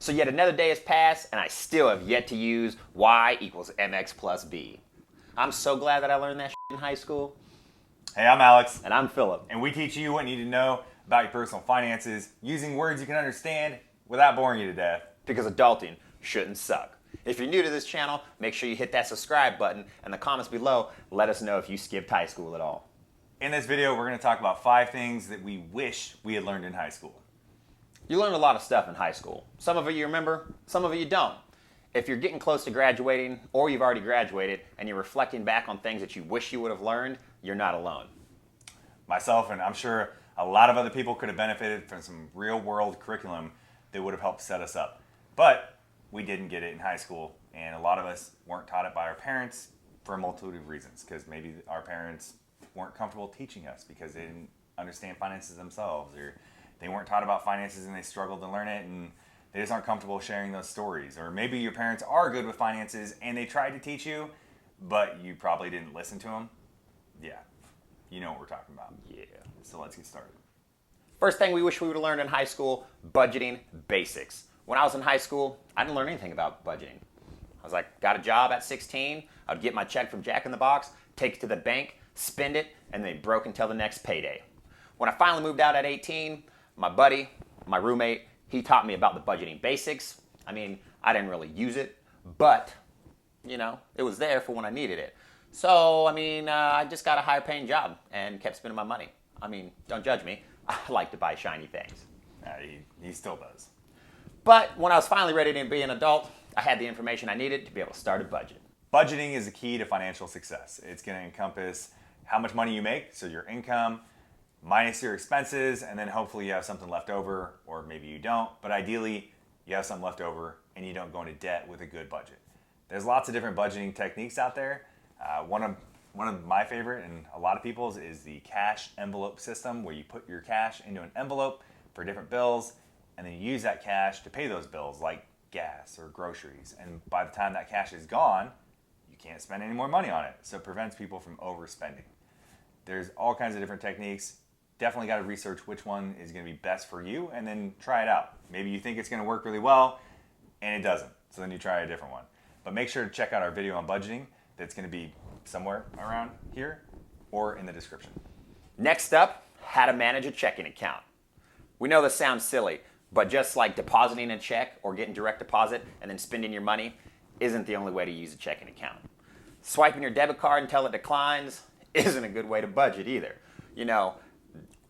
So yet another day has passed, and I still have yet to use y equals mx plus b. I'm so glad that I learned that in high school. Hey, I'm Alex. And I'm Philip. And we teach you what you need to know about your personal finances using words you can understand without boring you to death. Because adulting shouldn't suck. If you're new to this channel, make sure you hit that subscribe button, and in the comments below, let us know if you skipped high school at all. In this video, we're going to talk about 5 things that we wish we had learned in high school. You learned a lot of stuff in high school. Some of it you remember, some of it you don't. If you're getting close to graduating, or you've already graduated, and you're reflecting back on things that you wish you would have learned, you're not alone. Myself, and I'm sure a lot of other people, could have benefited from some real-world curriculum that would have helped set us up. But we didn't get it in high school, and a lot of us weren't taught it by our parents for a multitude of reasons, because maybe our parents weren't comfortable teaching us because they didn't understand finances themselves, or they weren't taught about finances and they struggled to learn it, and they just aren't comfortable sharing those stories. Or maybe your parents are good with finances and they tried to teach you, but you probably didn't listen to them. Yeah, you know what we're talking about. Yeah. So let's get started. First thing we wish we would have learned in high school, budgeting basics. When I was in high school, I didn't learn anything about budgeting. I was like, got a job at 16, I'd get my check from Jack in the Box, take it to the bank, spend it, and then it broke until the next payday. When I finally moved out at 18, my buddy, my roommate, he taught me about the budgeting basics. I mean, I didn't really use it, but, you know, it was there for when I needed it. So, I just got a higher paying job and kept spending my money. I mean, don't judge me. I like to buy shiny things. He still does. But when I was finally ready to be an adult, I had the information I needed to be able to start a budget. Budgeting is the key to financial success. It's going to encompass how much money you make, so your income, minus your expenses, and then hopefully you have something left over, or maybe you don't, but ideally you have something left over and you don't go into debt with a good budget. There's lots of different budgeting techniques out there. One of my favorite, and a lot of people's, is the cash envelope system, where you put your cash into an envelope for different bills, and then you use that cash to pay those bills like gas or groceries. And by the time that cash is gone, you can't spend any more money on it, so it prevents people from overspending. There's all kinds of different techniques. Definitely got to research which one is going to be best for you, and then try it out. Maybe you think it's going to work really well and it doesn't, so then you try a different one. But make sure to check out our video on budgeting. That's going to be somewhere around here or in the description. Next up, how to manage a checking account. We know this sounds silly, but just like depositing a check or getting direct deposit and then spending your money isn't the only way to use a checking account. Swiping your debit card until it declines isn't a good way to budget either. You know,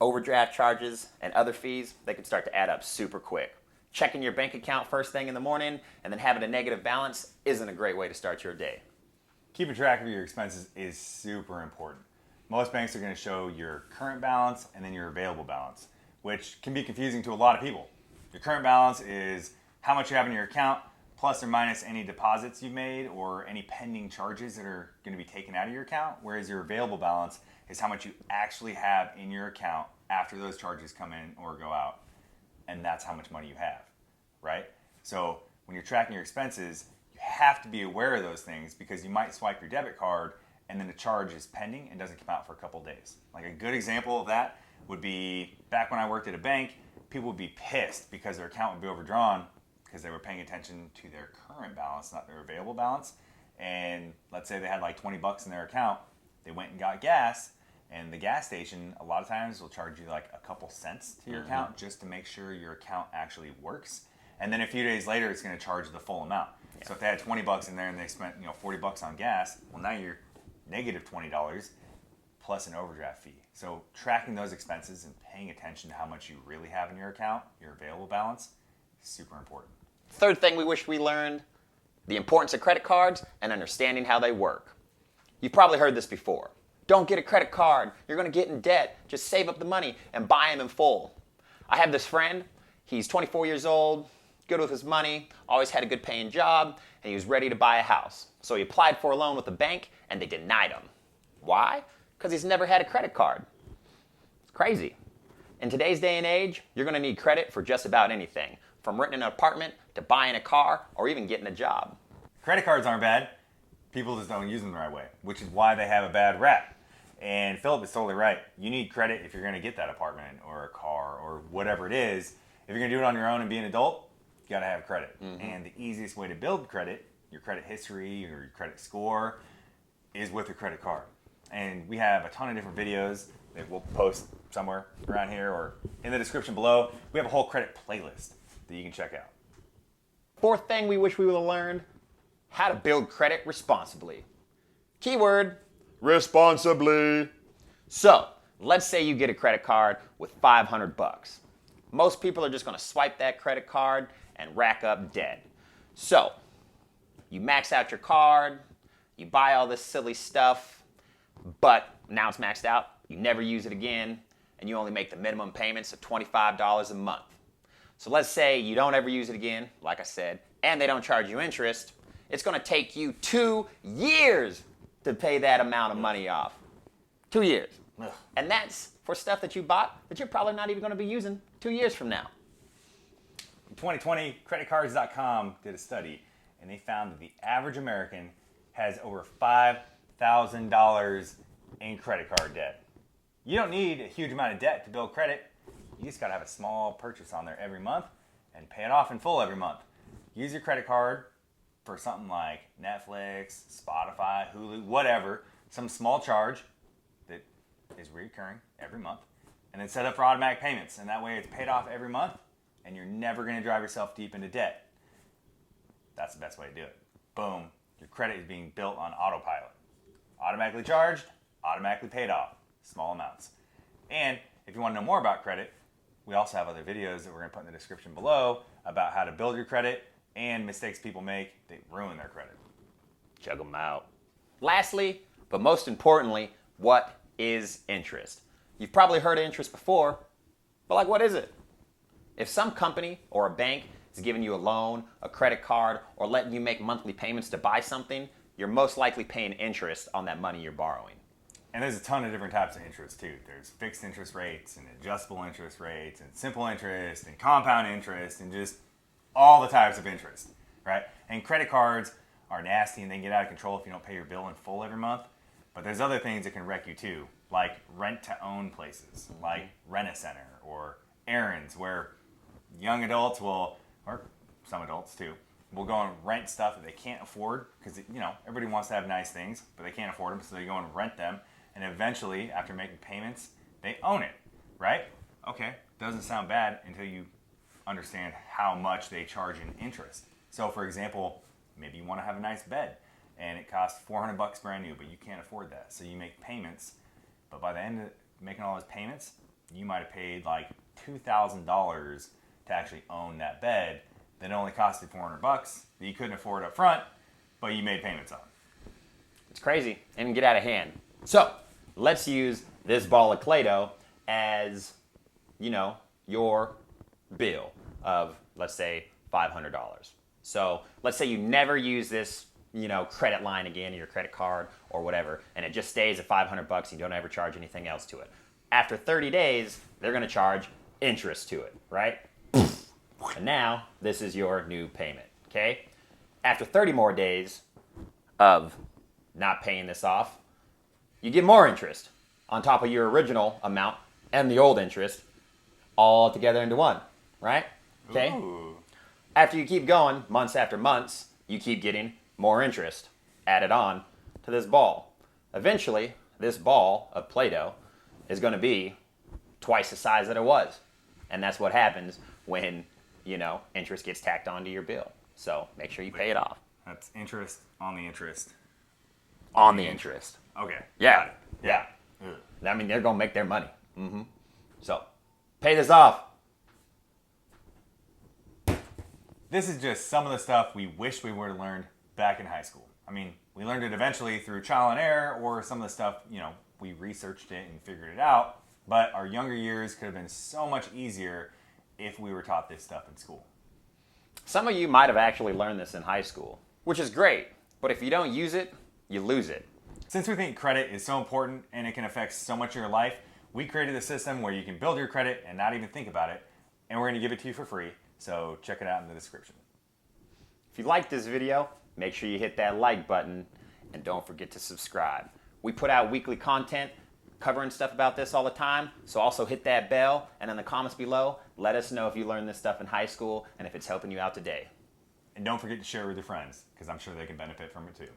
overdraft charges and other fees, they can start to add up super quick. Checking your bank account first thing in the morning and then having a negative balance isn't a great way to start your day. Keeping track of your expenses is super important. Most banks are going to show your current balance and then your available balance, which can be confusing to a lot of people. Your current balance is how much you have in your account, plus or minus any deposits you've made or any pending charges that are going to be taken out of your account, whereas your available balance is how much you actually have in your account after those charges come in or go out, and that's how much money you have, right? So when you're tracking your expenses, you have to be aware of those things, because you might swipe your debit card and then the charge is pending and doesn't come out for a couple days. Like a good example of that would be back when I worked at a bank. People would be pissed because their account would be overdrawn because they were paying attention to their current balance, not their available balance. And let's say they had like 20 bucks in their account. They went and got gas, and the gas station a lot of times will charge you like a couple cents to your account just to make sure your account actually works. And then a few days later, it's going to charge the full amount. Yeah. So if they had 20 bucks in there and they spent 40 bucks on gas, well, now you're negative $20 plus an overdraft fee. So tracking those expenses and paying attention to how much you really have in your account, your available balance, is super important. Third thing we wish we learned, the importance of credit cards and understanding how they work. You've probably heard this before. Don't get a credit card. You're going to get in debt. Just save up the money and buy them in full. I have this friend. He's 24 years old, good with his money, always had a good paying job, and he was ready to buy a house. So he applied for a loan with the bank, and they denied him. Why? Because he's never had a credit card. It's crazy. In today's day and age, you're going to need credit for just about anything, from renting an apartment to buying a car or even getting a job. Credit cards aren't bad. People just don't use them the right way, which is why they have a bad rap. And Philip is totally right. You need credit if you're going to get that apartment or a car or whatever it is. If you're going to do it on your own and be an adult, you got to have credit. And the easiest way to build credit, your credit history or your credit score, is with a credit card. And we have a ton of different videos that we'll post somewhere around here or in the description below. We have a whole credit playlist that you can check out. Fourth thing we wish we would have learned, how to build credit responsibly. Keyword, responsibly. So, let's say you get a credit card with 500 bucks. Most people are just going to swipe that credit card and rack up debt. So, you max out your card, you buy all this silly stuff, but now it's maxed out, you never use it again, and you only make the minimum payments of $25 a month. So let's say you don't ever use it again, like I said, and they don't charge you interest. It's going to take you 2 years to pay that amount of money off. 2 years. Ugh. And that's for stuff that you bought that you're probably not even going to be using 2 years from now. In 2020, creditcards.com did a study, and they found that the average American has over $5,000 in credit card debt. You don't need a huge amount of debt to build credit. You just got to have a small purchase on there every month and pay it off in full every month. Use your credit card for something like Netflix, Spotify, Hulu, whatever, some small charge that is recurring every month, and then set up for automatic payments. And that way it's paid off every month and you're never going to drive yourself deep into debt. That's the best way to do it. Boom. Your credit is being built on autopilot. Automatically charged, automatically paid off, small amounts. And if you want to know more about credit, we also have other videos that we're going to put in the description below about how to build your credit and mistakes people make that ruin their credit. Check them out. Lastly, but most importantly, what is interest? You've probably heard of interest before, but like, what is it? If some company or a bank is giving you a loan, a credit card, or letting you make monthly payments to buy something, you're most likely paying interest on that money you're borrowing. And there's a ton of different types of interest too. There's fixed interest rates and adjustable interest rates and simple interest and compound interest and just all the types of interest, right? And credit cards are nasty and they can get out of control if you don't pay your bill in full every month. But there's other things that can wreck you too, like rent-to-own places, like Rent-A-Center or errands where young adults will, or some adults too, will go and rent stuff that they can't afford because, you know, everybody wants to have nice things, but they can't afford them, so they go and rent them. And eventually, after making payments, they own it, right? Okay, doesn't sound bad until you understand how much they charge in interest. So for example, maybe you want to have a nice bed and it costs 400 bucks brand new, but you can't afford that. So you make payments, but by the end of making all those payments, you might have paid like $2,000 to actually own that bed. Then it only cost you 400 bucks that you couldn't afford up front, but you made payments on. It's crazy and can get out of hand. So let's use this ball of play-doh as, you know, your bill of, let's say, $500. So let's say you never use this, you know, credit line again, or your credit card or whatever, and it just stays at 500 bucks and you don't ever charge anything else to it. After 30 days, they're going to charge interest to it, right? And now this is your new payment, okay? After 30 more days of not paying this off, you get more interest on top of your original amount and the old interest all together into one, right? Okay? Ooh. After you keep going, months after months, you keep getting more interest added on to this ball. Eventually, this ball of Play-Doh is going to be twice the size that it was. And that's what happens when, you know, interest gets tacked onto your bill. So make sure you pay it off. That's interest on the interest. On the interest. Okay. Yeah. Got it. Yeah. Ugh. I mean, they're going to make their money. So pay this off. This is just some of the stuff we wish we would have learned back in high school. I mean, we learned it eventually through trial and error, or some of the stuff, you know, we researched it and figured it out. But our younger years could have been so much easier if we were taught this stuff in school. Some of you might have actually learned this in high school, which is great. But if you don't use it, you lose it. Since we think credit is so important and it can affect so much of your life, we created a system where you can build your credit and not even think about it. And we're going to give it to you for free. So check it out in the description. If you liked this video, make sure you hit that like button and don't forget to subscribe. We put out weekly content covering stuff about this all the time. So also hit that bell, and in the comments below, let us know if you learned this stuff in high school and if it's helping you out today. And don't forget to share with your friends, because I'm sure they can benefit from it too.